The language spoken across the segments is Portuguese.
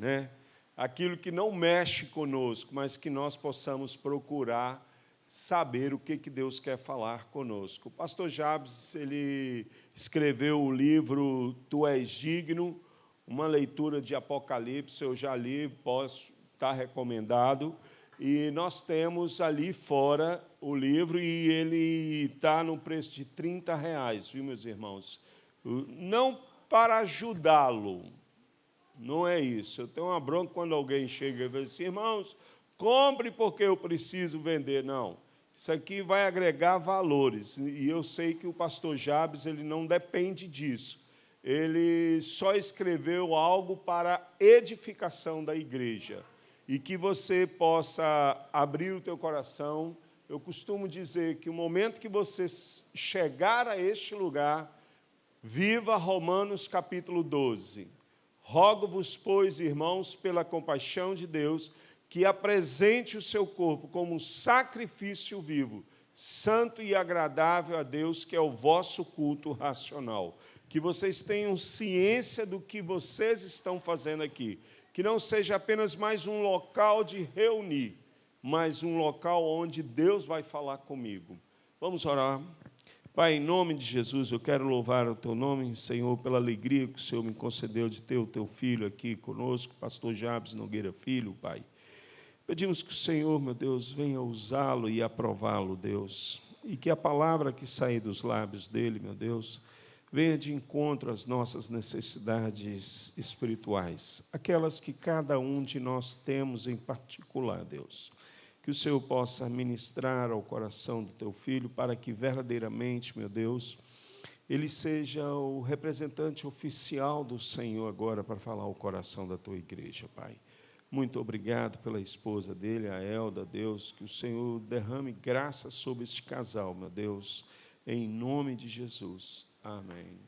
né? Aquilo que não mexe conosco, mas que nós possamos procurar saber o que Deus quer falar conosco. O pastor Jabes, ele escreveu o livro Tu És Digno, uma leitura de Apocalipse, eu já li, posso estar recomendado, e nós temos ali fora o livro e ele está no preço de R$30, viu, meus irmãos? Não para ajudá-lo, não é isso. Eu tenho uma bronca quando alguém chega e diz assim, irmãos, compre porque eu preciso vender. Não, isso aqui vai agregar valores. E eu sei que o pastor Jabes, ele não depende disso. Ele só escreveu algo para edificação da igreja. E que você possa abrir o teu coração. Eu costumo dizer que o momento que você chegar a este lugar, viva Romanos capítulo 12. Rogo-vos, pois, irmãos, pela compaixão de Deus, que apresente o seu corpo como um sacrifício vivo, santo e agradável a Deus, que é o vosso culto racional. Que vocês tenham ciência do que vocês estão fazendo aqui. Que não seja apenas mais um local de reunir, mas um local onde Deus vai falar comigo. Vamos orar. Pai, em nome de Jesus, eu quero louvar o Teu nome, Senhor, pela alegria que o Senhor me concedeu de ter o Teu Filho aqui conosco, pastor Jabes Nogueira Filho, Pai. Pedimos que o Senhor, meu Deus, venha usá-lo e aprová-lo, Deus, e que a palavra que sair dos lábios dele, meu Deus, venha de encontro às nossas necessidades espirituais, aquelas que cada um de nós temos em particular, Deus. Que o Senhor possa ministrar ao coração do Teu Filho, para que verdadeiramente, meu Deus, ele seja o representante oficial do Senhor agora para falar ao coração da Tua igreja, Pai. Muito obrigado pela esposa dele, a Elda, Deus, que o Senhor derrame graça sobre este casal, meu Deus, em nome de Jesus. Amém.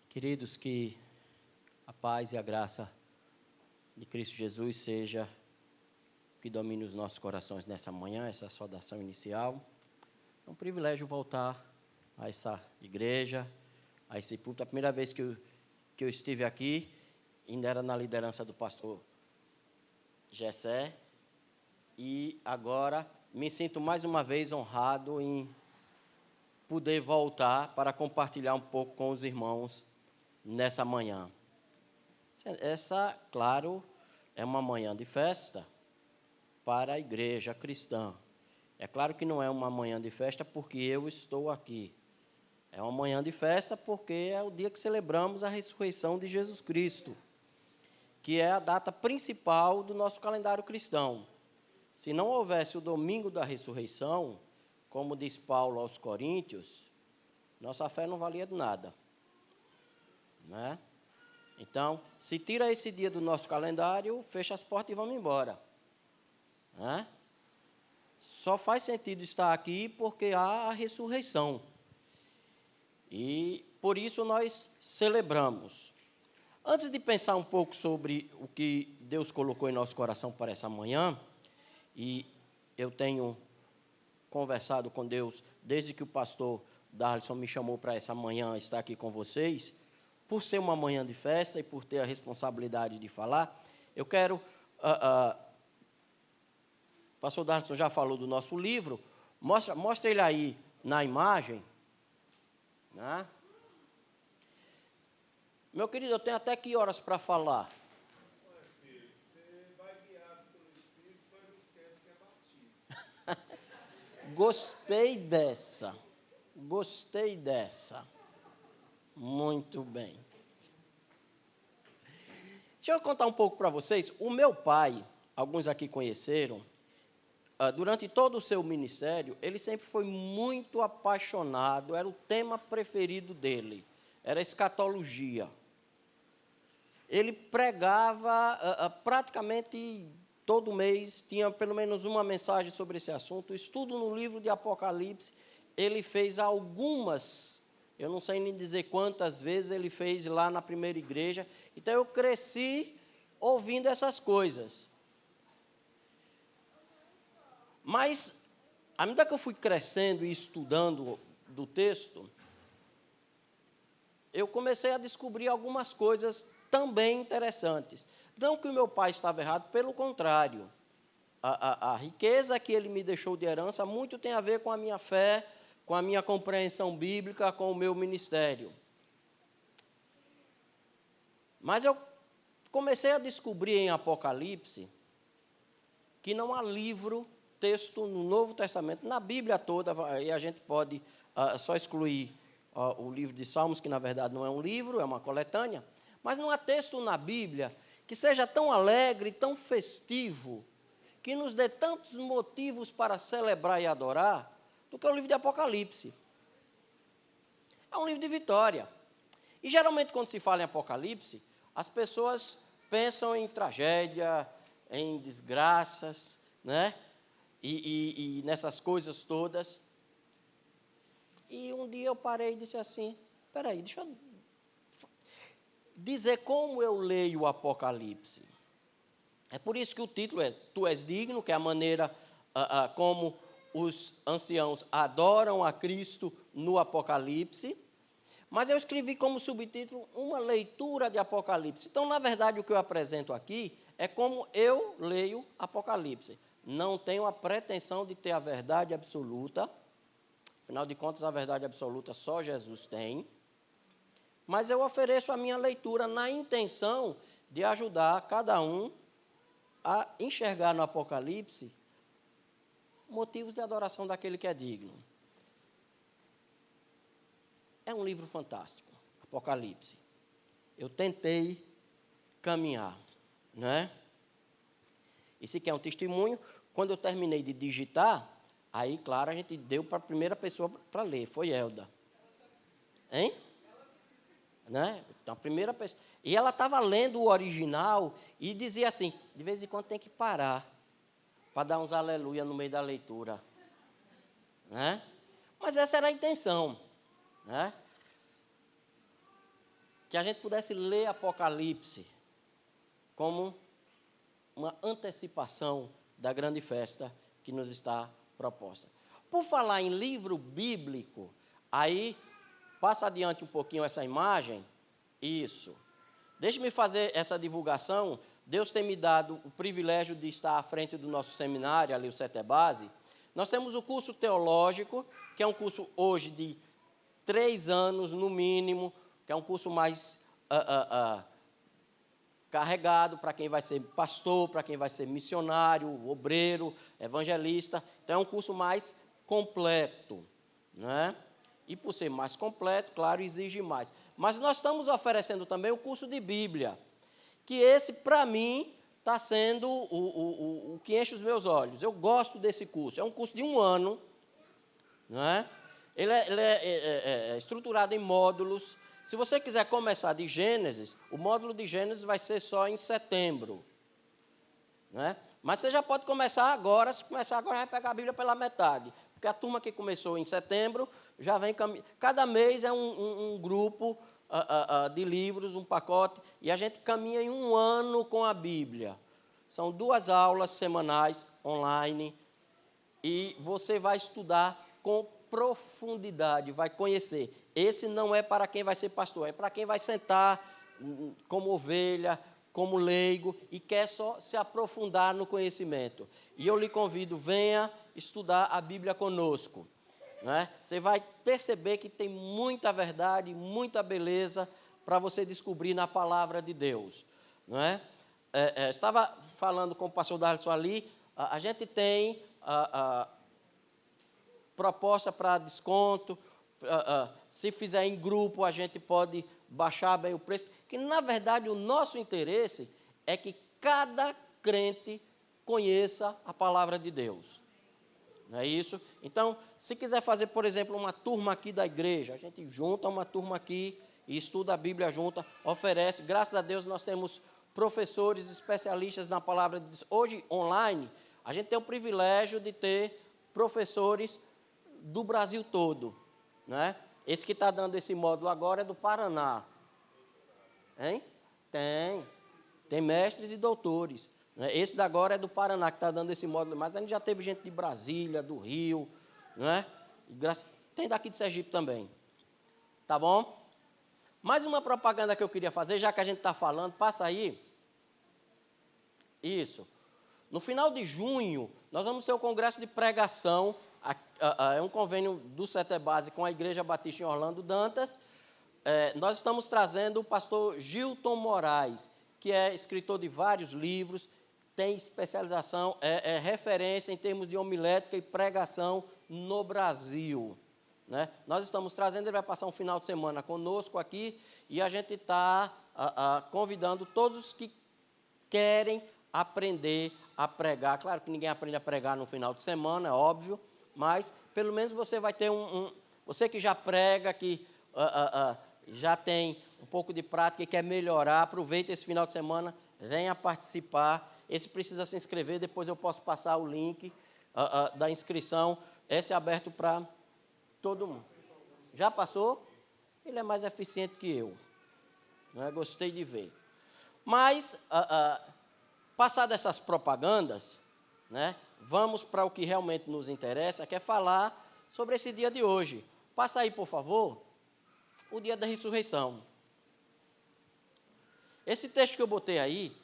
Queridos, que a paz e a graça de Cristo Jesus seja o que domine os nossos corações nessa manhã, essa saudação inicial. É um privilégio voltar a essa igreja, a esse púlpito. A primeira vez que eu estive aqui, ainda era na liderança do pastor Gessé, e agora me sinto mais uma vez honrado em poder voltar para compartilhar um pouco com os irmãos nessa manhã. Essa, claro, é uma manhã de festa para a igreja cristã. É claro que não é uma manhã de festa porque eu estou aqui. É uma manhã de festa porque é o dia que celebramos a ressurreição de Jesus Cristo, que é a data principal do nosso calendário cristão. Se não houvesse o domingo da ressurreição, como diz Paulo aos Coríntios, nossa fé não valia de nada, né? Então, se tira esse dia do nosso calendário, fecha as portas e vamos embora, né? Só faz sentido estar aqui porque há a ressurreição. E por isso nós celebramos. Antes de pensar um pouco sobre o que Deus colocou em nosso coração para essa manhã, e eu tenho conversado com Deus desde que o pastor Darlison me chamou para essa manhã estar aqui com vocês, por ser uma manhã de festa e por ter a responsabilidade de falar, eu quero... o pastor Darlison já falou do nosso livro, mostra ele aí na imagem, né? Meu querido, eu tenho até que horas para falar? Você vai guiado pelo Espírito, mas não esquece que é batista. Gostei dessa. Muito bem. Deixa eu contar um pouco para vocês. O meu pai, alguns aqui conheceram, durante todo o seu ministério, ele sempre foi muito apaixonado, era o tema preferido dele, era a escatologia. Ele pregava praticamente todo mês, tinha pelo menos uma mensagem sobre esse assunto. Estudo no livro de Apocalipse, ele fez algumas, eu não sei nem dizer quantas vezes ele fez lá na primeira igreja. Então eu cresci ouvindo essas coisas. Mas à medida que eu fui crescendo e estudando do texto, eu comecei a descobrir algumas coisas também interessantes. Não que o meu pai estava errado, pelo contrário. A riqueza que ele me deixou de herança muito tem a ver com a minha fé, com a minha compreensão bíblica, com o meu ministério. Mas eu comecei a descobrir em Apocalipse que não há livro, texto no Novo Testamento, na Bíblia toda, e a gente pode só excluir o livro de Salmos, que na verdade não é um livro, é uma coletânea, mas não há texto na Bíblia que seja tão alegre, tão festivo, que nos dê tantos motivos para celebrar e adorar, do que o livro de Apocalipse. É um livro de vitória. E geralmente quando se fala em Apocalipse, as pessoas pensam em tragédia, em desgraças, né? E nessas coisas todas. E um dia eu parei e disse assim, espera aí, deixa eu dizer como eu leio o Apocalipse. É por isso que o título é Tu és digno, que é a maneira como os anciãos adoram a Cristo no Apocalipse. Mas eu escrevi como subtítulo uma leitura de Apocalipse. Então, na verdade, o que eu apresento aqui é como eu leio Apocalipse. Não tenho a pretensão de ter a verdade absoluta. Afinal de contas, a verdade absoluta só Jesus tem. Mas eu ofereço a minha leitura na intenção de ajudar cada um a enxergar no Apocalipse motivos de adoração daquele que é digno. É um livro fantástico, Apocalipse. Eu tentei caminhar, né? E se quer um testemunho, quando eu terminei de digitar, aí, claro, a gente deu para a primeira pessoa para ler, foi Elda. Hein? Né? Então, a primeira pessoa. E ela estava lendo o original e dizia assim, de vez em quando tem que parar para dar uns aleluia no meio da leitura. Né? Mas essa era a intenção, né? Que a gente pudesse ler Apocalipse como uma antecipação da grande festa que nos está proposta. Por falar em livro bíblico, aí, passa adiante um pouquinho essa imagem, isso. Deixe-me fazer essa divulgação. Deus tem me dado o privilégio de estar à frente do nosso seminário, ali o Setebase. Nós temos o curso teológico, que é um curso hoje de 3 anos no mínimo, que é um curso mais carregado para quem vai ser pastor, para quem vai ser missionário, obreiro, evangelista. Então, é um curso mais completo, né? E por ser mais completo, claro, exige mais. Mas nós estamos oferecendo também o curso de Bíblia, que esse, para mim, está sendo o que enche os meus olhos. Eu gosto desse curso. É um curso de 1 ano, né? Ele é estruturado em módulos. Se você quiser começar de Gênesis, o módulo de Gênesis vai ser só em setembro, né? Mas você já pode começar agora. Se começar agora, vai pegar a Bíblia pela metade. Porque a turma que começou em setembro já vem caminhando. Cada mês é um grupo de livros, um pacote, e a gente caminha em 1 ano com a Bíblia. São 2 aulas semanais online e você vai estudar com profundidade, vai conhecer. Esse não é para quem vai ser pastor, é para quem vai sentar como ovelha, como leigo e quer só se aprofundar no conhecimento. E eu lhe convido, venha estudar a Bíblia conosco, né? Você vai perceber que tem muita verdade, muita beleza para você descobrir na palavra de Deus, não é? Estava falando com o pastor Darlison ali, a gente tem proposta para desconto, se fizer em grupo a gente pode baixar bem o preço, que na verdade o nosso interesse é que cada crente conheça a palavra de Deus. Não é isso? Então, se quiser fazer, por exemplo, uma turma aqui da igreja, a gente junta uma turma aqui e estuda a Bíblia junta, oferece. Graças a Deus nós temos professores especialistas na palavra de Deus. Hoje, online, a gente tem o privilégio de ter professores do Brasil todo, né? Esse que está dando esse módulo agora é do Paraná. Hein? Tem mestres e doutores. Né? Esse da agora é do Paraná, que está dando esse módulo, mas a gente já teve gente de Brasília, do Rio, não é? Tem daqui de Sergipe também. Tá bom? Mais uma propaganda que eu queria fazer, já que a gente está falando, passa aí. Isso. No final de junho, nós vamos ter o congresso de pregação, é um convênio do CETEBASE com a Igreja Batista em Orlando Dantas. Nós estamos trazendo o pastor Gilton Moraes, que é escritor de vários livros, tem especialização, é referência em termos de homilética e pregação no Brasil. Né? Nós estamos trazendo, ele vai passar um final de semana conosco aqui, e a gente está convidando todos os que querem aprender a pregar. Claro que ninguém aprende a pregar no final de semana, é óbvio, mas pelo menos você vai ter você que já prega, que já tem um pouco de prática e quer melhorar, aproveita esse final de semana, venha participar. Esse precisa se inscrever, depois eu posso passar o link da inscrição. Esse é aberto para todo mundo. Já passou? Ele é mais eficiente que eu. Né? Gostei de ver. Mas, passadas essas propagandas, né, vamos para o que realmente nos interessa, que é falar sobre esse dia de hoje. Passa aí, por favor, o dia da ressurreição. Esse texto que eu botei aí,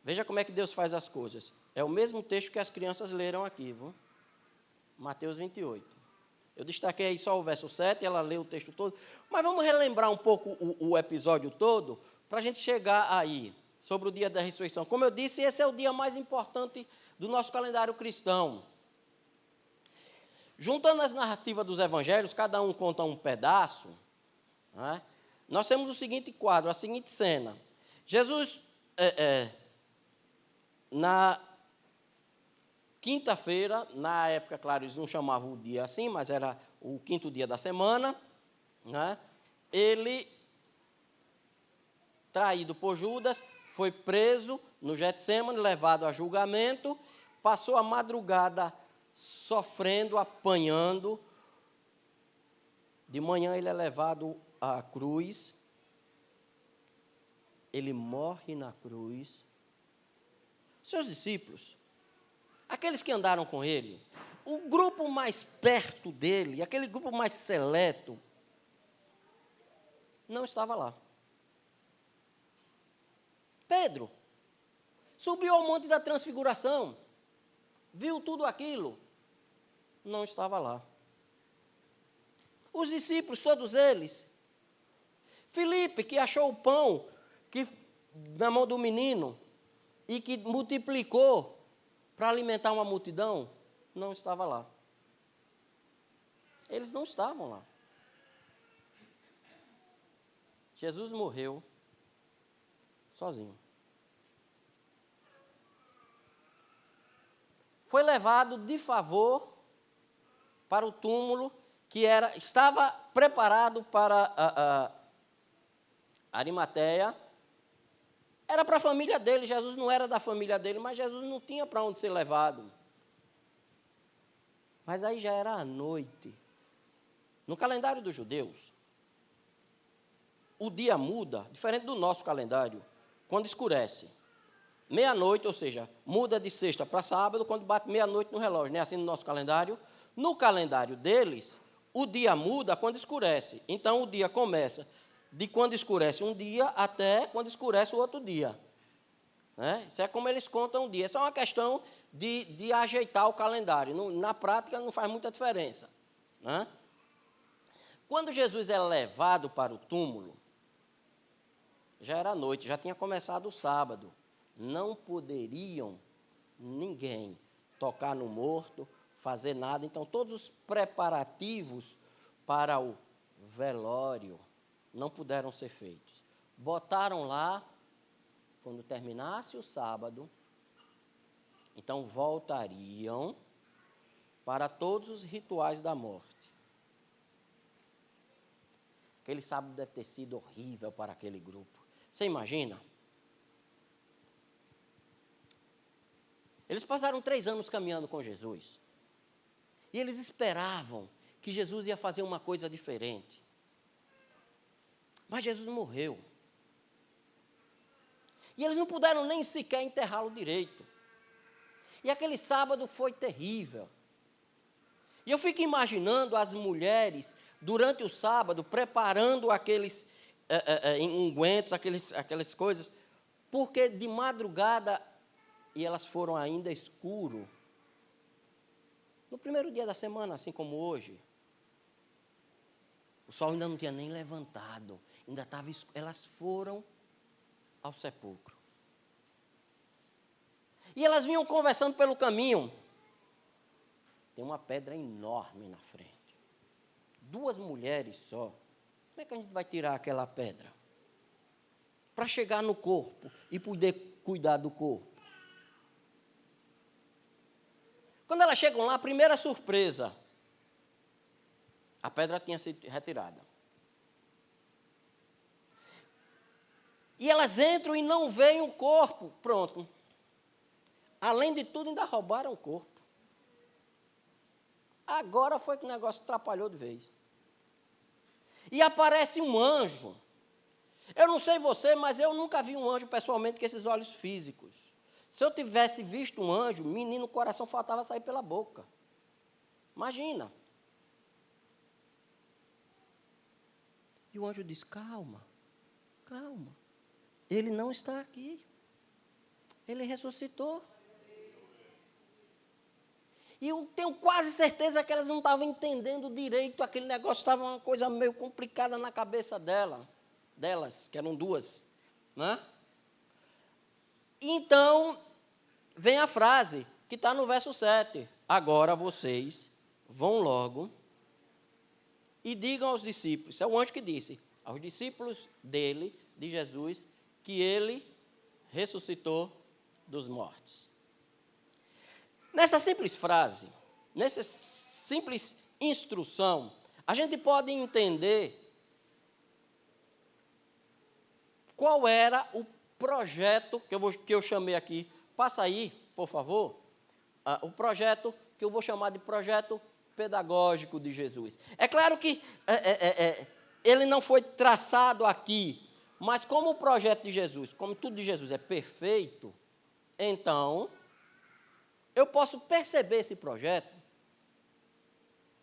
veja como é que Deus faz as coisas. É o mesmo texto que as crianças leram aqui, viu? Mateus 28. Eu destaquei aí só o verso 7, ela leu o texto todo, mas vamos relembrar um pouco o episódio todo, para a gente chegar aí, sobre o dia da ressurreição. Como eu disse, esse é o dia mais importante do nosso calendário cristão. Juntando as narrativas dos evangelhos, cada um conta um pedaço, né? Nós temos o seguinte quadro, a seguinte cena. Jesus, na quinta-feira, na época, claro, eles não chamavam o dia assim, mas era o quinto dia da semana, né? Ele, traído por Judas, foi preso no Getsemane, levado a julgamento, passou a madrugada sofrendo, apanhando. De manhã ele é levado à cruz, ele morre na cruz. Seus discípulos, aqueles que andaram com ele, o grupo mais perto dele, aquele grupo mais seleto, não estava lá. Pedro subiu ao Monte da Transfiguração, viu tudo aquilo, não estava lá. Os discípulos, todos eles. Filipe, que achou o pão na mão do menino e que multiplicou para alimentar uma multidão, não estava lá. Eles não estavam lá. Jesus morreu sozinho. Foi levado de favor para o túmulo que estava preparado para Arimateia. Era para a família dele, Jesus não era da família dele, mas Jesus não tinha para onde ser levado. Mas aí já era a noite. No calendário dos judeus, o dia muda, diferente do nosso calendário, quando escurece. Meia-noite, ou seja, muda de sexta para sábado, quando bate meia-noite no relógio, não é assim no nosso calendário? No calendário deles, o dia muda quando escurece. Então, o dia começa de quando escurece um dia até quando escurece o outro dia. Né? Isso é como eles contam o dia. Isso é uma questão de ajeitar o calendário. Na prática, não faz muita diferença. Né? Quando Jesus é levado para o túmulo, já era noite, já tinha começado o sábado. Não poderiam ninguém tocar no morto, fazer nada. Então, todos os preparativos para o velório não puderam ser feitos. Botaram lá, quando terminasse o sábado, então voltariam para todos os rituais da morte. Aquele sábado deve ter sido horrível para aquele grupo. Você imagina? Eles passaram 3 anos caminhando com Jesus. E eles esperavam que Jesus ia fazer uma coisa diferente. Mas Jesus morreu. E eles não puderam nem sequer enterrá-lo direito. E aquele sábado foi terrível. E eu fico imaginando as mulheres, durante o sábado, preparando aqueles ungüentos, aquelas coisas, porque de madrugada, e elas foram ainda escuro, no primeiro dia da semana, assim como hoje, o sol ainda não tinha nem levantado, ainda estava escuro, elas foram ao sepulcro. E elas vinham conversando pelo caminho. Tem uma pedra enorme na frente. 2 mulheres só. Como é que a gente vai tirar aquela pedra? Para chegar no corpo e poder cuidar do corpo. Quando elas chegam lá, a primeira surpresa, a pedra tinha sido retirada. E elas entram e não veem o corpo. Pronto. Além de tudo, ainda roubaram o corpo. Agora foi que o negócio atrapalhou de vez. E aparece um anjo. Eu não sei você, mas eu nunca vi um anjo pessoalmente com esses olhos físicos. Se eu tivesse visto um anjo, menino, o coração faltava sair pela boca. Imagina. E o anjo diz, calma, calma. Ele não está aqui. Ele ressuscitou. E eu tenho quase certeza que elas não estavam entendendo direito aquele negócio, estava uma coisa meio complicada na cabeça delas, que eram 2, né? Então, vem a frase, que está no verso 7. Agora vocês vão logo e digam aos discípulos, é o anjo que disse, aos discípulos dele, de Jesus, que ele ressuscitou dos mortos. Nessa simples frase, nessa simples instrução, a gente pode entender qual era o projeto que eu chamei aqui. Passa aí, por favor, o projeto que eu vou chamar de projeto pedagógico de Jesus. É claro que ele não foi traçado aqui, mas como o projeto de Jesus, como tudo de Jesus é perfeito, então eu posso perceber esse projeto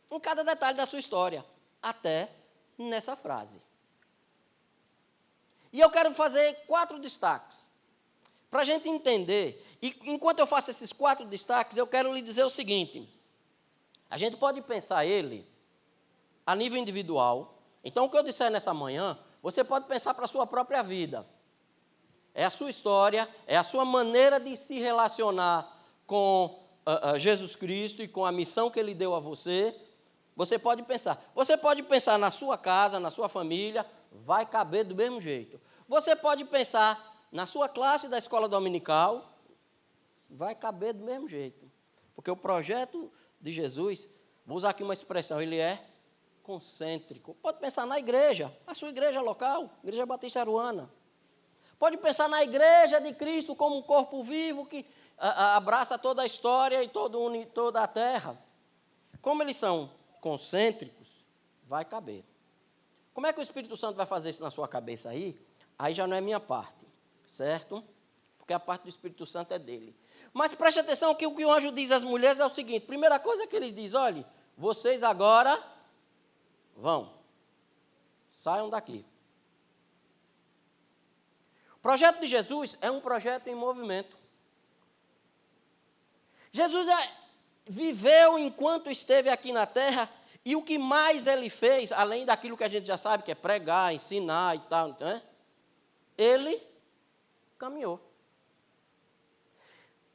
em cada detalhe da sua história, até nessa frase. E eu quero fazer 4 destaques, para a gente entender. E enquanto eu faço esses 4 destaques, eu quero lhe dizer o seguinte. A gente pode pensar ele a nível individual. Então, o que eu disser nessa manhã, você pode pensar para a sua própria vida. É a sua história, é a sua maneira de se relacionar com Jesus Cristo e com a missão que Ele deu a você. Você pode pensar. Você pode pensar na sua casa, na sua família, vai caber do mesmo jeito. Você pode pensar na sua classe da escola dominical, vai caber do mesmo jeito. Porque o projeto de Jesus, vou usar aqui uma expressão, ele é concêntrico. Pode pensar na igreja, a sua igreja local, Igreja Batista Aruana. Pode pensar na igreja de Cristo como um corpo vivo que abraça toda a história e toda a terra. Como eles são concêntricos, vai caber. Como é que o Espírito Santo vai fazer isso na sua cabeça aí? Aí já não é minha parte, certo? Porque a parte do Espírito Santo é dele. Mas preste atenção que o que o anjo diz às mulheres é o seguinte. Primeira coisa que ele diz, olhe, vocês agora vão. Saiam daqui. O projeto de Jesus é um projeto em movimento. Jesus viveu enquanto esteve aqui na terra e o que mais ele fez, além daquilo que a gente já sabe, que é pregar, ensinar e tal, né? Ele caminhou.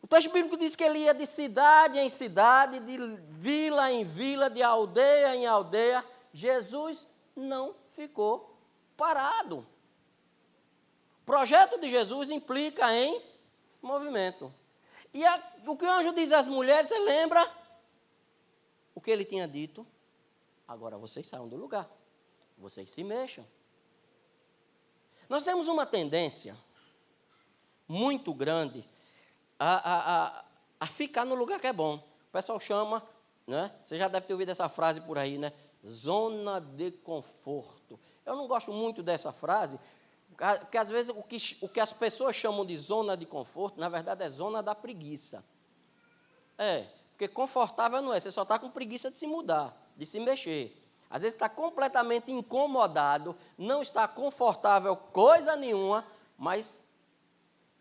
O texto bíblico diz que ele ia de cidade em cidade, de vila em vila, de aldeia em aldeia. Jesus não ficou parado. O projeto de Jesus implica em movimento. E o que o anjo diz às mulheres, você lembra o que ele tinha dito? Agora vocês saiam do lugar, vocês se mexam. Nós temos uma tendência muito grande a ficar no lugar que é bom. O pessoal chama, né? Você já deve ter ouvido essa frase por aí, né? Zona de conforto. Eu não gosto muito dessa frase. Porque às vezes o que as pessoas chamam de zona de conforto, na verdade é zona da preguiça. Porque confortável não é, você só está com preguiça de se mudar, de se mexer. Às vezes está completamente incomodado, não está confortável coisa nenhuma, mas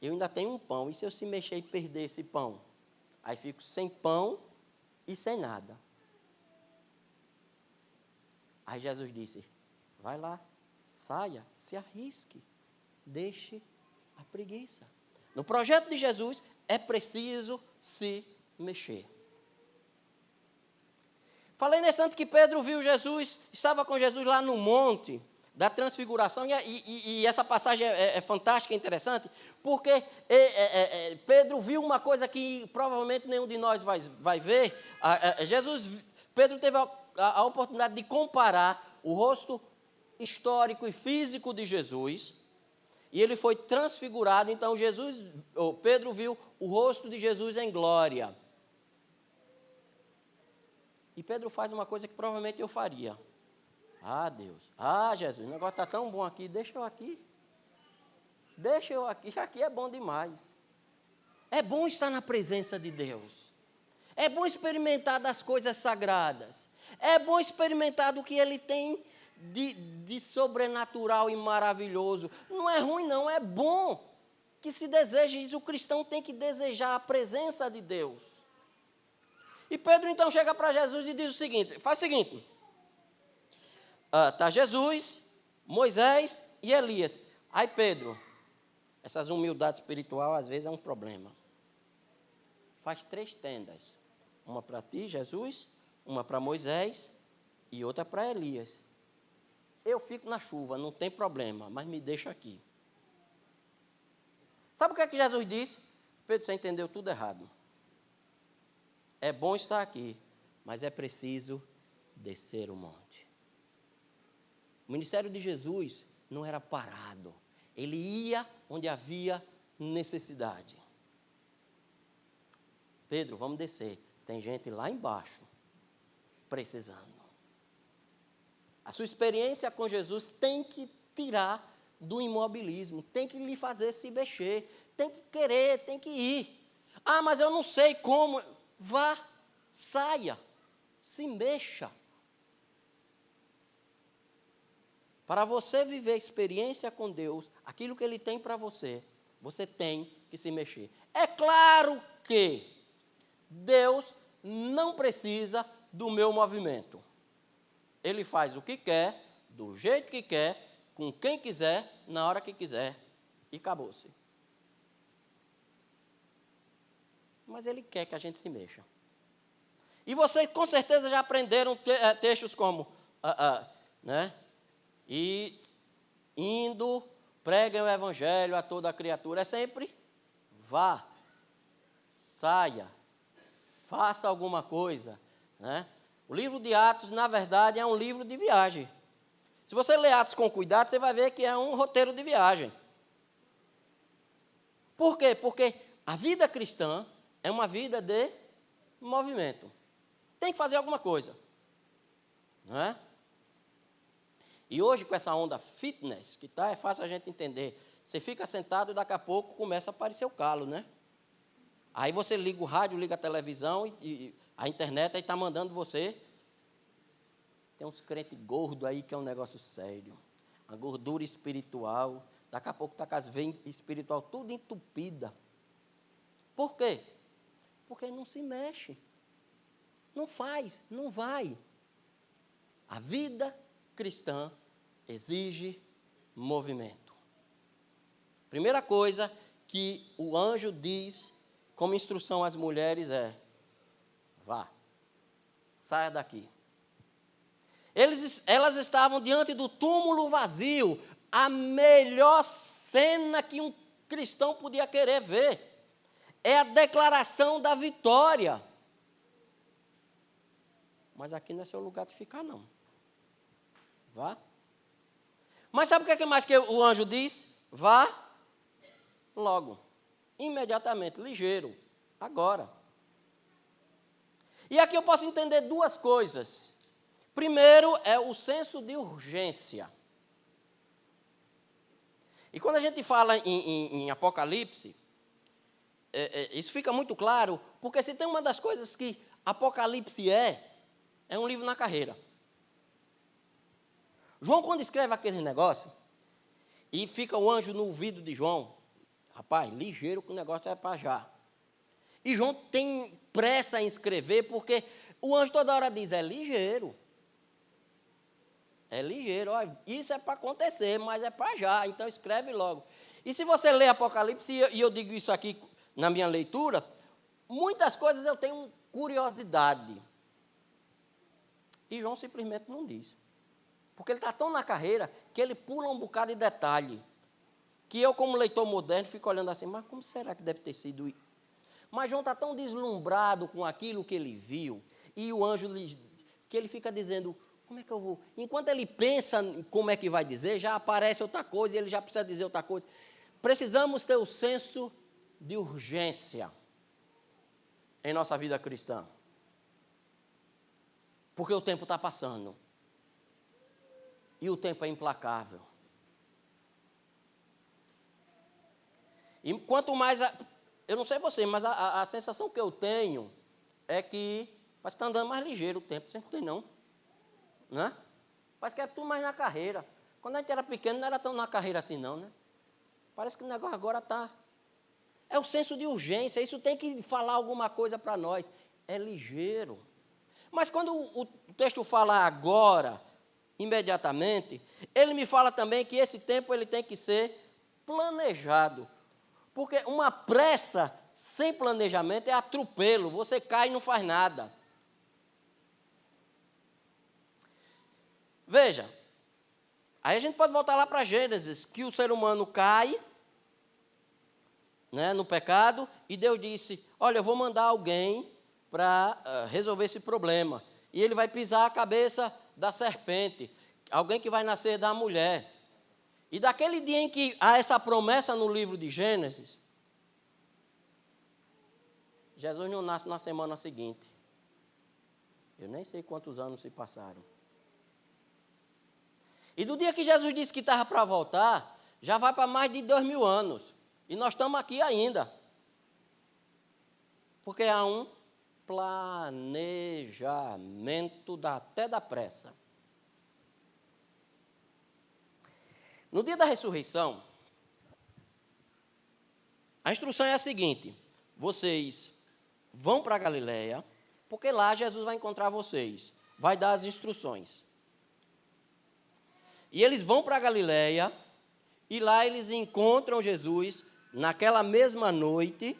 eu ainda tenho um pão, e se eu se mexer e perder esse pão? Aí fico sem pão e sem nada. Aí Jesus disse, vai lá, saia, se arrisque, deixe a preguiça. No projeto de Jesus é preciso se mexer. Falei nesse tanto que Pedro viu Jesus, estava com Jesus lá no monte da transfiguração, e essa passagem é fantástica, é interessante, porque Pedro viu uma coisa que provavelmente nenhum de nós vai ver. Pedro teve a oportunidade de comparar o rosto histórico e físico de Jesus, e ele foi transfigurado, então Pedro viu o rosto de Jesus em glória. E Pedro faz uma coisa que provavelmente eu faria. Deus, Jesus, o negócio está tão bom aqui, deixa eu aqui, aqui é bom demais. É bom estar na presença de Deus, é bom experimentar das coisas sagradas, é bom experimentar do que Ele tem de sobrenatural e maravilhoso. Não é ruim não, é bom que se deseje, o cristão tem que desejar a presença de Deus. E Pedro então chega para Jesus e diz o seguinte, faz o seguinte, está Jesus, Moisés e Elias. Aí Pedro, essas humildades espiritual às vezes é um problema. Faz 3 tendas, uma para ti, Jesus, uma para Moisés e outra para Elias. Eu fico na chuva, não tem problema, mas me deixa aqui. Sabe o que é que Jesus disse? Pedro, você entendeu tudo errado. É bom estar aqui, mas é preciso descer o monte. O ministério de Jesus não era parado. Ele ia onde havia necessidade. Pedro, vamos descer. Tem gente lá embaixo precisando. A sua experiência com Jesus tem que tirar do imobilismo, tem que lhe fazer se mexer, tem que querer, tem que ir. Mas eu não sei como. Vá, saia, se mexa. Para você viver a experiência com Deus, aquilo que Ele tem para você, você tem que se mexer. É claro que Deus não precisa do meu movimento. Ele faz o que quer, do jeito que quer, com quem quiser, na hora que quiser, e acabou-se. Mas Ele quer que a gente se mexa. E vocês com certeza já aprenderam textos como, né? E indo, preguem o evangelho a toda a criatura. É sempre vá, saia, faça alguma coisa, né? O livro de Atos, na verdade, é um livro de viagem. Se você ler Atos com cuidado, você vai ver que é um roteiro de viagem. Por quê? Porque a vida cristã é uma vida de movimento. Tem que fazer alguma coisa, não é? E hoje, com essa onda fitness, que é fácil a gente entender. Você fica sentado e daqui a pouco começa a aparecer o calo, né? Aí você liga o rádio, liga a televisão e a internet aí está mandando você. Tem uns crentes gordos aí que é um negócio sério. A gordura espiritual. Daqui a pouco está com as veias espiritual tudo entupida. Por quê? Porque não se mexe. Não faz, não vai. A vida cristã exige movimento. Primeira coisa que o anjo diz como instrução às mulheres é: vá, saia daqui. Elas estavam diante do túmulo vazio, a melhor cena que um cristão podia querer ver. É a declaração da vitória. Mas aqui não é seu lugar de ficar, não. Vá. Mas sabe o que mais que o anjo diz? Vá logo, imediatamente, ligeiro, agora. E aqui eu posso entender 2 coisas. Primeiro é o senso de urgência. E quando a gente fala em Apocalipse, isso fica muito claro, porque se tem uma das coisas que Apocalipse é um livro na carreira. João, quando escreve aquele negócio, e fica o anjo no ouvido de João, rapaz, ligeiro que o negócio é para já. E João tem pressa em escrever, porque o anjo toda hora diz, é ligeiro. É ligeiro, olha, isso é para acontecer, mas é para já, então escreve logo. E se você lê Apocalipse, e eu digo isso aqui na minha leitura, muitas coisas eu tenho curiosidade. E João simplesmente não diz. Porque ele está tão na carreira que ele pula um bocado de detalhe. Que eu, como leitor moderno, fico olhando assim, mas como será que deve ter sido isso? Mas João está tão deslumbrado com aquilo que ele viu, e o anjo, que ele fica dizendo, como é que eu vou? Enquanto ele pensa como é que vai dizer, já aparece outra coisa, e ele já precisa dizer outra coisa. Precisamos ter o senso de urgência em nossa vida cristã. Porque o tempo está passando. E o tempo é implacável. E quanto mais... Eu não sei você, mas a sensação que eu tenho é que parece que está andando mais ligeiro o tempo. Você não tem, não. Né? Parece que é tudo mais na carreira. Quando a gente era pequeno, não era tão na carreira assim, não, né? Parece que o negócio agora está... É o senso de urgência. Isso tem que falar alguma coisa para nós. É ligeiro. Mas quando o texto fala agora, imediatamente, ele me fala também que esse tempo ele tem que ser planejado. Porque uma pressa sem planejamento é atropelo. Você cai e não faz nada. Veja, aí a gente pode voltar lá para Gênesis, que o ser humano cai, né, no pecado, e Deus disse, olha, eu vou mandar alguém para resolver esse problema. E ele vai pisar a cabeça da serpente, alguém que vai nascer da mulher. E daquele dia em que há essa promessa no livro de Gênesis, Jesus não nasce na semana seguinte. Eu nem sei quantos anos se passaram. E do dia que Jesus disse que estava para voltar, já vai para mais de 2000 anos. E nós estamos aqui ainda. Porque há um planejamento até da pressa. No dia da ressurreição, a instrução é a seguinte: vocês vão para a Galileia, porque lá Jesus vai encontrar vocês, vai dar as instruções. E eles vão para a Galileia, e lá eles encontram Jesus naquela mesma noite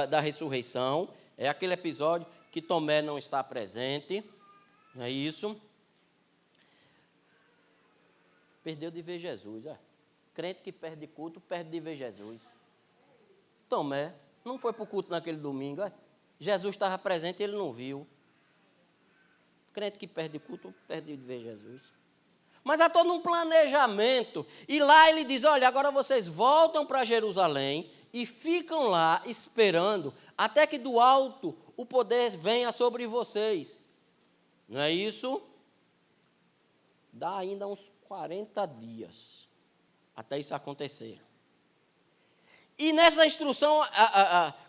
da ressurreição. É aquele episódio que Tomé não está presente, não é isso? Perdeu de ver Jesus, crente que perde culto, perde de ver Jesus. Tomé não foi para o culto naquele domingo, Jesus estava presente e ele não viu. Crente que perde culto, perde de ver Jesus. Mas há todo um planejamento. E lá ele diz, olha, agora vocês voltam para Jerusalém e ficam lá esperando até que do alto o poder venha sobre vocês. Não é isso? Dá ainda uns 40 dias até isso acontecer. E nessa instrução,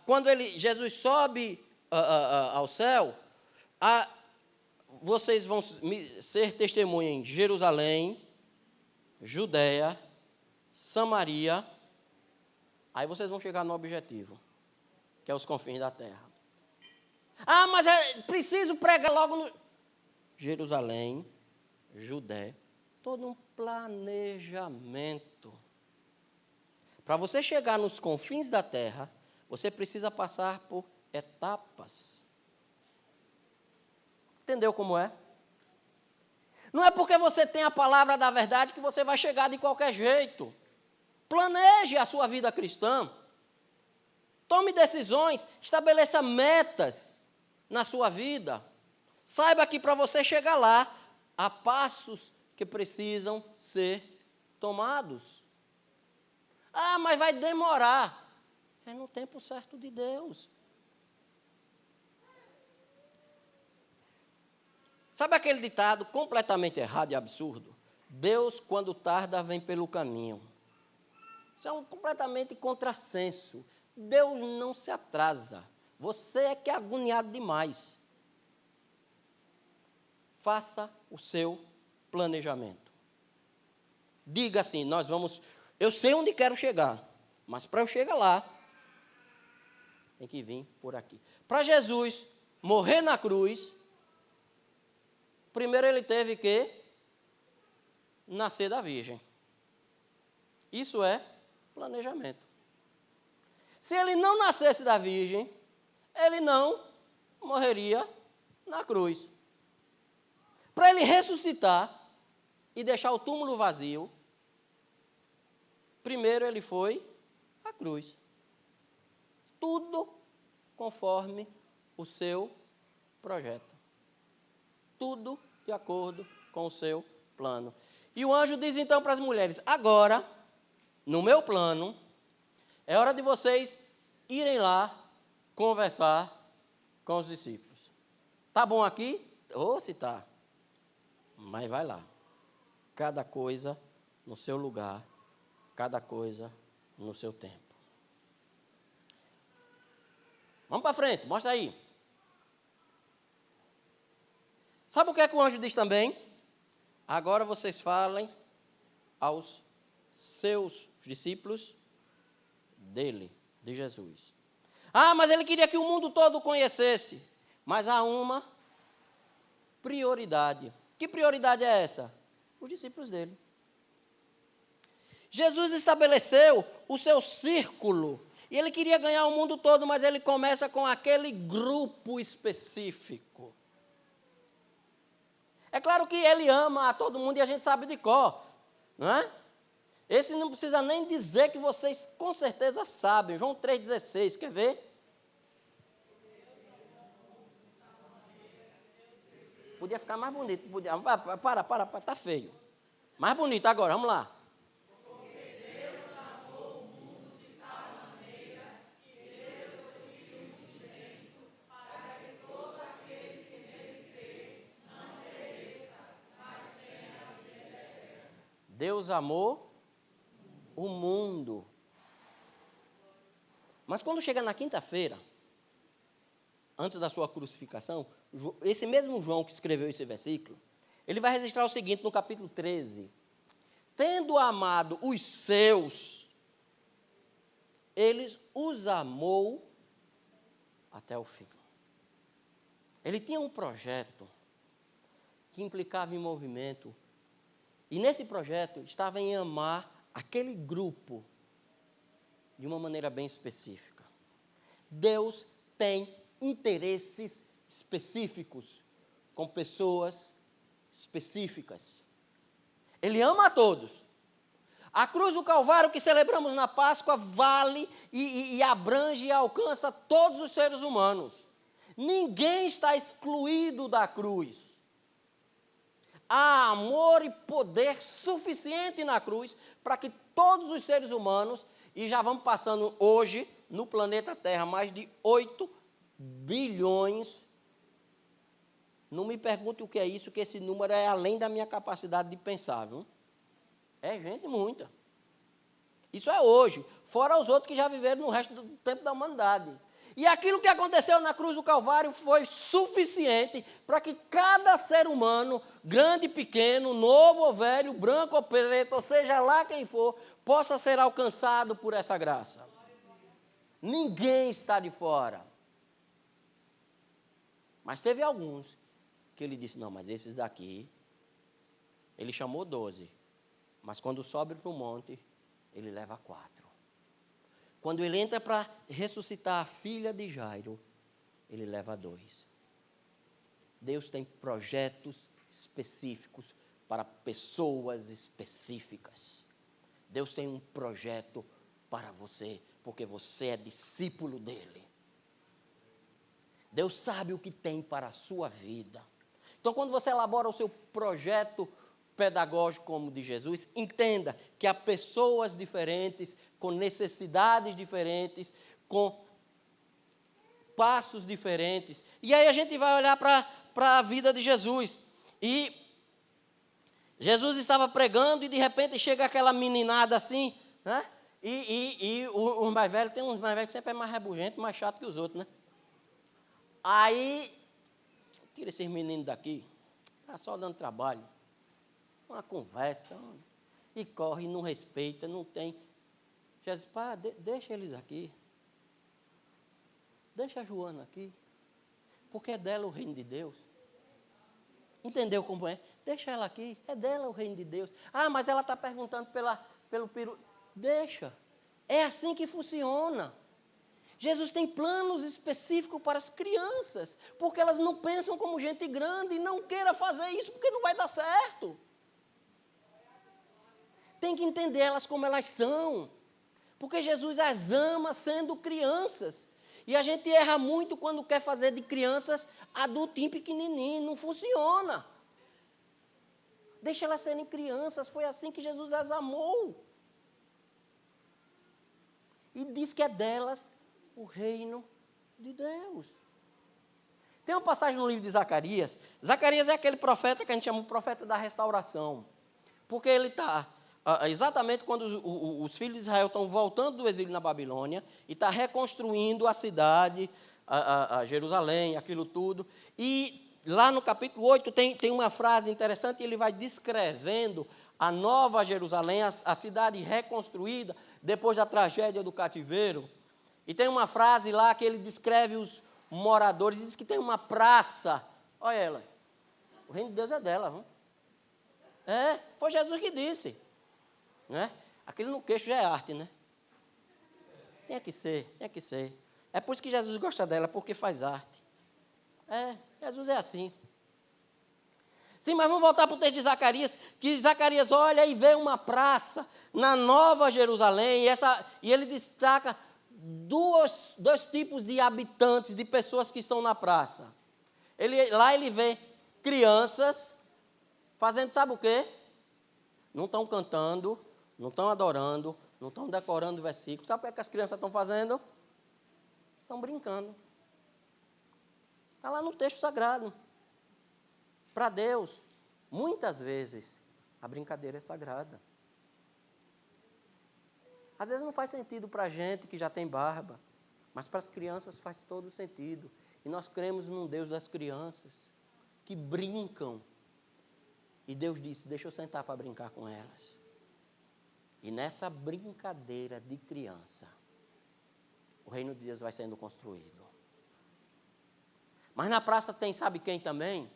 quando Jesus sobe ao céu, vocês vão ser testemunha em Jerusalém, Judéia, Samaria. Aí vocês vão chegar no objetivo, que é os confins da terra. Mas é preciso pregar logo no... Jerusalém, Judéia, todo um planejamento. Para você chegar nos confins da terra, você precisa passar por etapas. Entendeu como é? Não é porque você tem a palavra da verdade que você vai chegar de qualquer jeito. Planeje a sua vida cristã. Tome decisões, estabeleça metas na sua vida. Saiba que para você chegar lá, há passos que precisam ser tomados. Mas vai demorar. É no tempo certo de Deus. Sabe aquele ditado completamente errado e absurdo? Deus, quando tarda, vem pelo caminho. Isso é um completamente contrassenso. Deus não se atrasa. Você é que é agoniado demais. Faça o seu planejamento. Diga assim, eu sei onde quero chegar, mas para eu chegar lá, tem que vir por aqui. Para Jesus morrer na cruz, primeiro ele teve que nascer da Virgem. Isso é planejamento. Se ele não nascesse da Virgem, ele não morreria na cruz. Para ele ressuscitar e deixar o túmulo vazio, primeiro ele foi à cruz. Tudo conforme o seu projeto. Tudo de acordo com o seu plano. E o anjo diz então para as mulheres: agora, no meu plano, é hora de vocês irem lá conversar com os discípulos. Tá bom aqui? Se tá. Mas vai lá. Cada coisa no seu lugar, cada coisa no seu tempo. Vamos para frente, mostra aí. Sabe o que é que o anjo diz também? Agora vocês falem aos seus discípulos dele, de Jesus. Mas ele queria que o mundo todo conhecesse. Mas há uma prioridade. Que prioridade é essa? Os discípulos dele. Jesus estabeleceu o seu círculo. E ele queria ganhar o mundo todo, mas ele começa com aquele grupo específico. É claro que ele ama a todo mundo e a gente sabe de cor, não é? Esse não precisa nem dizer que vocês com certeza sabem. João 3,16, quer ver? Podia ficar mais bonito. Podia. Para, tá feio. Mais bonito agora, vamos lá. Deus amou o mundo. Mas quando chega na quinta-feira, antes da sua crucificação, esse mesmo João que escreveu esse versículo, ele vai registrar o seguinte no capítulo 13. Tendo amado os seus, ele os amou até o fim. Ele tinha um projeto que implicava em movimento. E nesse projeto estava em amar aquele grupo de uma maneira bem específica. Deus tem interesses específicos com pessoas específicas. Ele ama a todos. A cruz do Calvário que celebramos na Páscoa vale e abrange e alcança todos os seres humanos. Ninguém está excluído da cruz. Há amor e poder suficiente na cruz para que todos os seres humanos, e já vamos passando hoje no planeta Terra mais de 8 bilhões. Não me pergunte o que é isso, que esse número é além da minha capacidade de pensar, viu? É gente muita. Isso é hoje, fora os outros que já viveram no resto do tempo da humanidade. E aquilo que aconteceu na cruz do Calvário foi suficiente para que cada ser humano, grande, pequeno, novo ou velho, branco ou preto, ou seja lá quem for, possa ser alcançado por essa graça. Ninguém está de fora. Mas teve alguns que ele disse, não, mas esses daqui, ele chamou 12. Mas quando sobe para o monte, ele leva 4. Quando ele entra para ressuscitar a filha de Jairo, ele leva 2. Deus tem projetos específicos para pessoas específicas. Deus tem um projeto para você, porque você é discípulo dele. Deus sabe o que tem para a sua vida. Então, quando você elabora o seu projeto pedagógico como o de Jesus, entenda que há pessoas diferentes, com necessidades diferentes, com passos diferentes. E aí a gente vai olhar para a vida de Jesus. E Jesus estava pregando e de repente chega aquela meninada assim, né? Os mais velhos, tem uns mais velhos que sempre é mais rabugento, mais chato que os outros, né? Aí, tira esses meninos daqui, tá só dando trabalho. Uma conversa, e corre, não respeita, não tem. Jesus, pá, deixa eles aqui. Deixa a Joana aqui. Porque é dela o reino de Deus. Entendeu como é? Deixa ela aqui, é dela o reino de Deus. Ah, mas ela está perguntando pelo peru. Deixa. É assim que funciona. Jesus tem planos específicos para as crianças, porque elas não pensam como gente grande e não queira fazer isso porque não vai dar certo. Tem que entender elas como elas são, porque Jesus as ama sendo crianças. E a gente erra muito quando quer fazer de crianças adultinho pequenininho, não funciona. Deixa elas serem crianças, foi assim que Jesus as amou. E diz que é delas o reino de Deus. Tem uma passagem no livro de Zacarias. Zacarias é aquele profeta que a gente chama de profeta da restauração. Porque ele está, exatamente quando os filhos de Israel estão voltando do exílio na Babilônia, e está reconstruindo a cidade, a Jerusalém, aquilo tudo. E lá no capítulo 8 tem uma frase interessante, ele vai descrevendo a nova Jerusalém, a cidade reconstruída, depois da tragédia do cativeiro. E tem uma frase lá que ele descreve os moradores, e diz que tem uma praça. Olha ela, o reino de Deus é dela, viu? Foi Jesus que disse. Né? Aquele no queixo já é arte, né? Tem que ser. É por isso que Jesus gosta dela, porque faz arte. Jesus é assim. Sim, mas vamos voltar para o texto de Zacarias, que Zacarias olha e vê uma praça na Nova Jerusalém, e ele destaca dois tipos de habitantes, de pessoas que estão na praça. Lá ele vê crianças fazendo sabe o quê? Não estão cantando, não estão adorando, não estão decorando versículos. Sabe o que as crianças estão fazendo? Estão brincando. Está lá no texto sagrado. Para Deus, muitas vezes, a brincadeira é sagrada. Às vezes não faz sentido para a gente que já tem barba, mas para as crianças faz todo sentido. E nós cremos num Deus das crianças, que brincam. E Deus disse, deixa eu sentar para brincar com elas. E nessa brincadeira de criança, o reino de Deus vai sendo construído. Mas na praça tem, sabe quem também?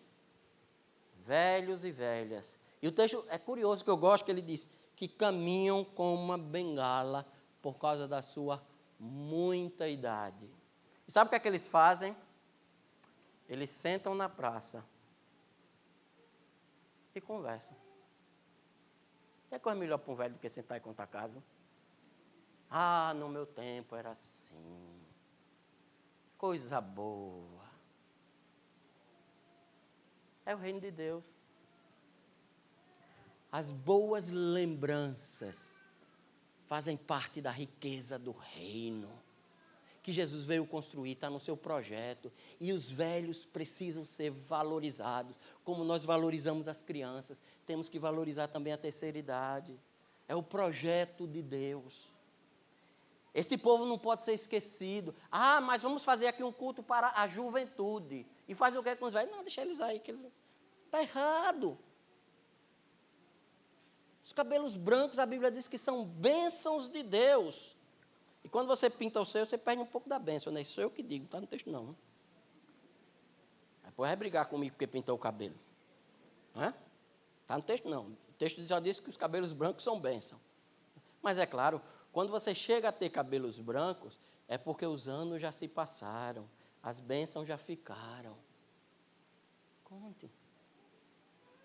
Velhos e velhas. E o texto é curioso, que eu gosto, que ele diz que caminham com uma bengala por causa da sua muita idade. E sabe o que é que eles fazem? Eles sentam na praça e conversam. É coisa melhor para um velho do que sentar e contar caso. Ah, no meu tempo era assim. Coisa boa. É o reino de Deus. As boas lembranças fazem parte da riqueza do reino que Jesus veio construir, está no seu projeto. E os velhos precisam ser valorizados. Como nós valorizamos as crianças, temos que valorizar também a terceira idade. É o projeto de Deus. Esse povo não pode ser esquecido. Ah, mas vamos fazer aqui um culto para a juventude. E faz o que com os velhos? Não, deixa eles aí. Está errado. Os cabelos brancos, a Bíblia diz que são bênçãos de Deus. E quando você pinta o seu, você perde um pouco da bênção, né? Isso sou eu que digo, não está no texto não. Depois vai brigar comigo porque pintou o cabelo. Está no texto não. O texto já diz que os cabelos brancos são bênção. Mas é claro, quando você chega a ter cabelos brancos, é porque os anos já se passaram, as bênçãos já ficaram. Conte.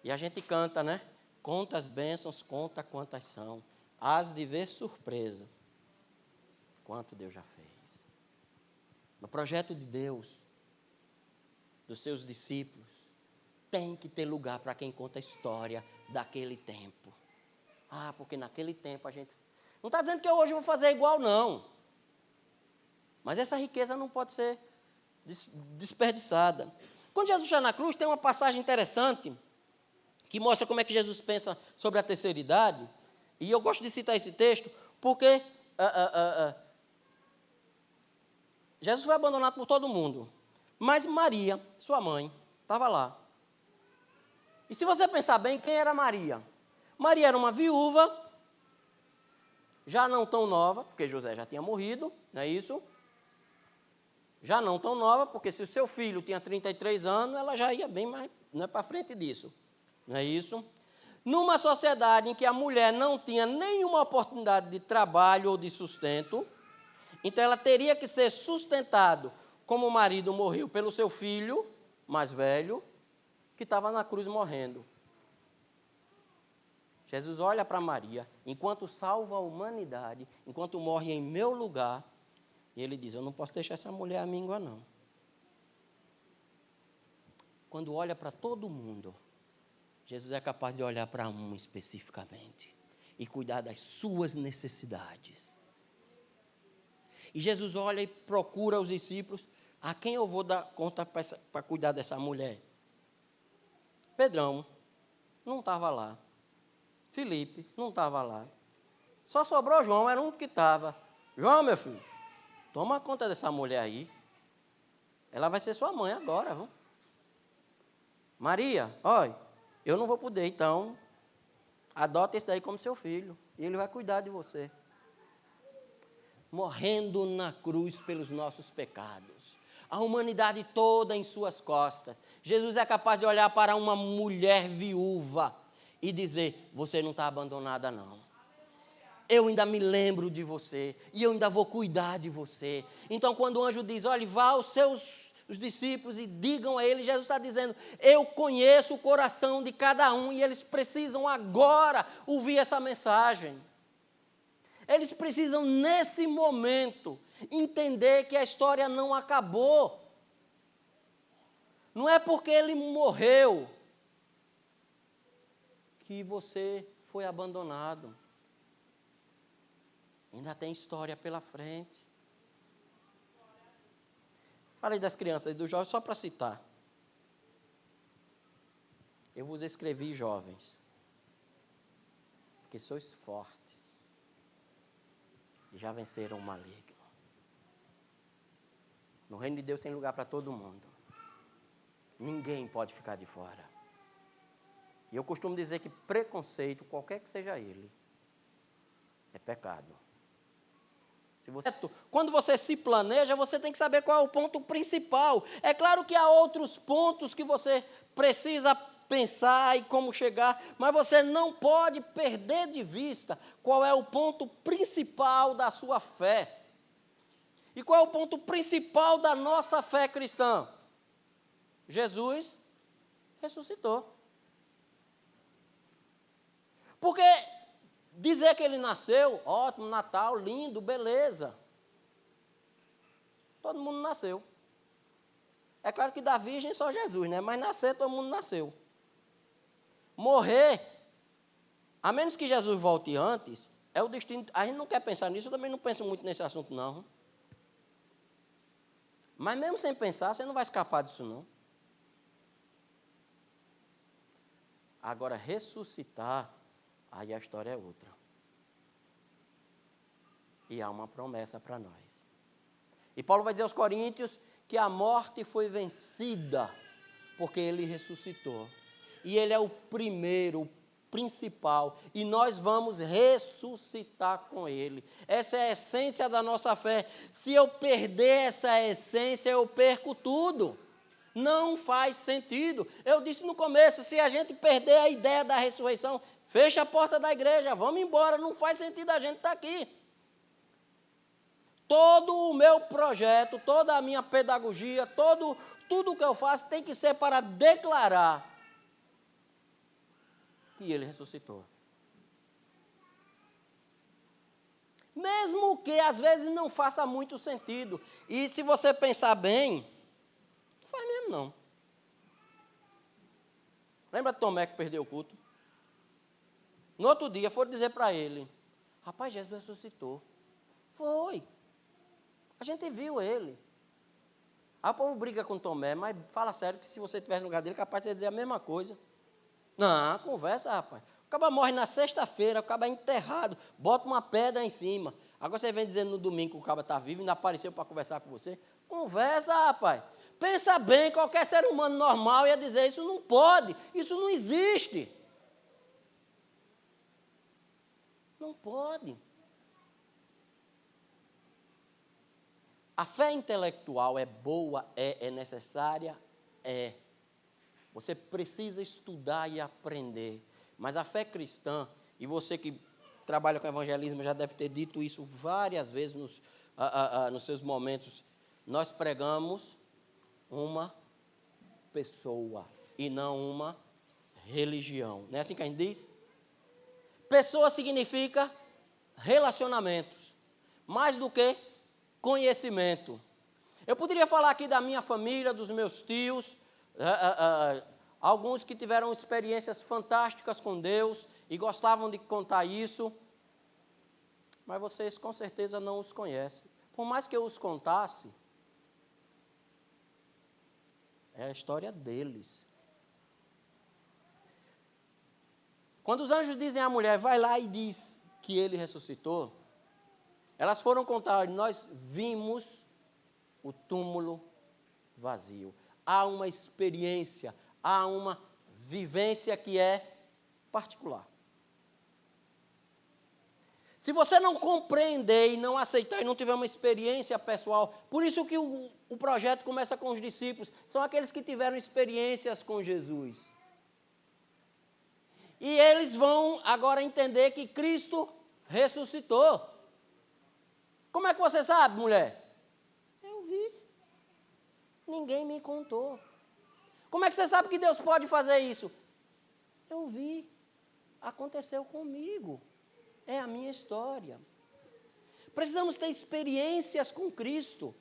E a gente canta, né? Conta as bênçãos, conta quantas são. Hás de ver surpresa. Quanto Deus já fez. No projeto de Deus, dos seus discípulos, tem que ter lugar para quem conta a história daquele tempo. Ah, porque naquele tempo a gente... Não está dizendo que hoje eu vou fazer igual, não. Mas essa riqueza não pode ser desperdiçada. Quando Jesus está na cruz, tem uma passagem interessante que mostra como é que Jesus pensa sobre a terceira idade. E eu gosto de citar esse texto porque Jesus foi abandonado por todo mundo. Mas Maria, sua mãe, estava lá. E se você pensar bem, quem era Maria? Maria era uma viúva, já não tão nova, porque José já tinha morrido, não é isso? Já não tão nova, porque se o seu filho tinha 33 anos, ela já ia bem mais para frente disso, não é isso? Numa sociedade em que a mulher não tinha nenhuma oportunidade de trabalho ou de sustento, então ela teria que ser sustentado, como o marido morreu, pelo seu filho mais velho, que estava na cruz morrendo. Jesus olha para Maria, enquanto salva a humanidade, enquanto morre em meu lugar, e ele diz, eu não posso deixar essa mulher amíngua, não. Quando olha para todo mundo, Jesus é capaz de olhar para um especificamente e cuidar das suas necessidades. E Jesus olha e procura os discípulos, a quem eu vou dar conta para cuidar dessa mulher? Pedrão não estava lá. Felipe não estava lá. Só sobrou João, era um que estava. João, meu filho, toma conta dessa mulher aí. Ela vai ser sua mãe agora, viu? Maria, olha, eu não vou poder, então adota esse daí como seu filho. E ele vai cuidar de você. Morrendo na cruz pelos nossos pecados. A humanidade toda em suas costas. Jesus é capaz de olhar para uma mulher viúva e dizer, você não está abandonada não. Eu ainda me lembro de você e eu ainda vou cuidar de você. Então quando o anjo diz, olha, vá aos os discípulos e digam a ele, Jesus está dizendo, eu conheço o coração de cada um e eles precisam agora ouvir essa mensagem. Eles precisam, nesse momento, entender que a história não acabou. Não é porque ele morreu que você foi abandonado. Ainda tem história pela frente. Falei das crianças e dos jovens só para citar. Eu vos escrevi, jovens, porque sois fortes. Já venceram o maligno. No reino de Deus tem lugar para todo mundo. Ninguém pode ficar de fora. E eu costumo dizer que preconceito, qualquer que seja ele, é pecado. Quando você se planeja, você tem que saber qual é o ponto principal. É claro que há outros pontos que você precisa pensar e como chegar, mas você não pode perder de vista qual é o ponto principal da sua fé. E qual é o ponto principal da nossa fé cristã? Jesus ressuscitou. Porque dizer que ele nasceu, ótimo, Natal, lindo, beleza. Todo mundo nasceu. É claro que da virgem só Jesus, né? Mas nascer, todo mundo nasceu. Morrer, a menos que Jesus volte antes, é o destino. A gente não quer pensar nisso, eu também não penso muito nesse assunto, não. Mas mesmo sem pensar, você não vai escapar disso, não. Agora, ressuscitar, aí a história é outra. E há uma promessa para nós. E Paulo vai dizer aos Coríntios que a morte foi vencida, porque ele ressuscitou. E ele é o primeiro, o principal, e nós vamos ressuscitar com ele. Essa é a essência da nossa fé. Se eu perder essa essência, eu perco tudo. Não faz sentido. Eu disse no começo, se a gente perder a ideia da ressurreição, fecha a porta da igreja, vamos embora, não faz sentido a gente estar aqui. Todo o meu projeto, toda a minha pedagogia, tudo o que eu faço tem que ser para declarar que ele ressuscitou. Mesmo que às vezes não faça muito sentido. E se você pensar bem, não faz mesmo não. Lembra de Tomé que perdeu o culto? No outro dia foram dizer para ele, rapaz, Jesus ressuscitou. Foi. A gente viu ele. Aí o povo briga com Tomé, mas fala sério que se você estivesse no lugar dele, capaz de você dizer a mesma coisa. Não, conversa, rapaz. O cara morre na sexta-feira, o cara é enterrado, bota uma pedra em cima. Agora você vem dizendo no domingo que o cara está vivo e ainda apareceu para conversar com você. Conversa, rapaz. Pensa bem, qualquer ser humano normal ia dizer, isso não pode, isso não existe. Não pode. A fé intelectual é boa, é necessária, é. Você precisa estudar e aprender. Mas a fé cristã, e você que trabalha com evangelismo já deve ter dito isso várias vezes nos seus momentos, nós pregamos uma pessoa e não uma religião. Não é assim que a gente diz? Pessoa significa relacionamentos, mais do que conhecimento. Eu poderia falar aqui da minha família, dos meus tios, alguns que tiveram experiências fantásticas com Deus e gostavam de contar isso, mas vocês com certeza não os conhecem. Por mais que eu os contasse, é a história deles. Quando os anjos dizem à mulher, vai lá e diz que ele ressuscitou, elas foram contar, nós vimos o túmulo vazio. Há uma experiência, há uma vivência que é particular. Se você não compreender e não aceitar e não tiver uma experiência pessoal, por isso que o projeto começa com os discípulos, são aqueles que tiveram experiências com Jesus. E eles vão agora entender que Cristo ressuscitou. Como é que você sabe, mulher? Eu vi. Ninguém me contou. Como é que você sabe que Deus pode fazer isso? Eu vi. Aconteceu comigo. É a minha história. Precisamos ter experiências com Cristo.